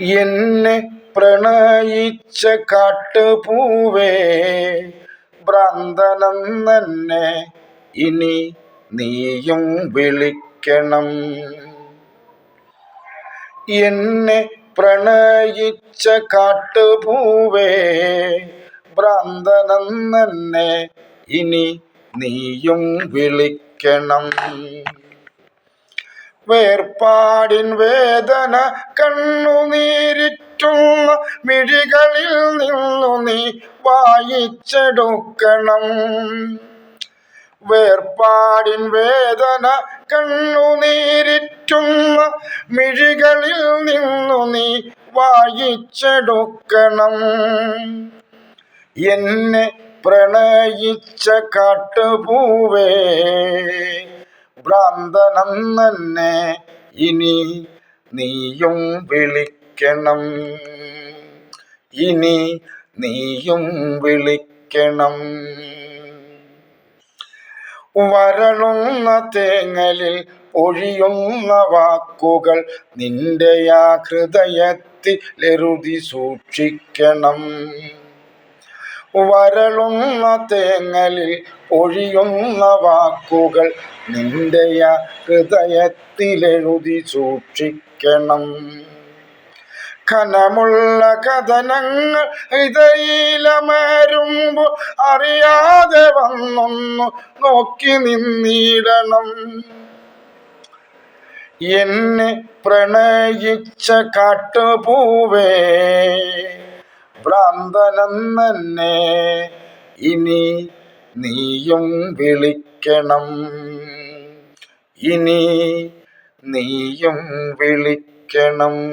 എന്നെ പ്രണയിച്ച കാട്ടുപൂവേ ഭ്രാന്തനെന്നെ ഇനി നീയും വിളിക്കണം. എന്നെ പ്രണയിച്ച കാട്ടുപൂവേ ഭ്രാന്തനെന്നെ ഇനി നീയും വിളിക്കണം. വേർപാടിൻ വേദന കണ്ണുനീരിറ്റുന്ന മിഴികളിൽ നിന്നു നീ വായിച്ചെടുക്കണം. വേർപാടിൻ വേദന കണ്ണുനീരിറ്റുന്ന മിഴികളിൽ നിന്നു നീ വായിച്ചെടുക്കണം. എന്നെ പ്രണയിച്ച കാട്ടുപൂവേ ഭ്രാന്തനെന്നെ ഇനി നീയും വിളിക്കണം. ഇനി നീയും വിളിക്കണം. വരളുന്ന തേങ്ങലിൽ ഒഴിയുന്ന വാക്കുകൾ നിന്റെ ആ ഹൃദയത്തിലെഴുതി സൂക്ഷിക്കണം. വരളുന്ന തേങ്ങലിൽ ഒഴിയുന്ന വാക്കുകൾ നിന്റെ ആ ഹൃദയത്തിലെഴുതി സൂക്ഷിക്കണം. ഖനമുള്ള കഥനങ്ങൾ ഹൃദയിലമരുമ്പോൾ അറിയാതെ വന്നൊന്നു നോക്കി നിന്നിടണം. എന്നെ പ്രണയിച്ച കാട്ടുപൂവേ ഭ്രാന്തനെന്നെ ഇനി നീയും വിളിക്കണം. ഇനി നീയും വിളിക്കണം.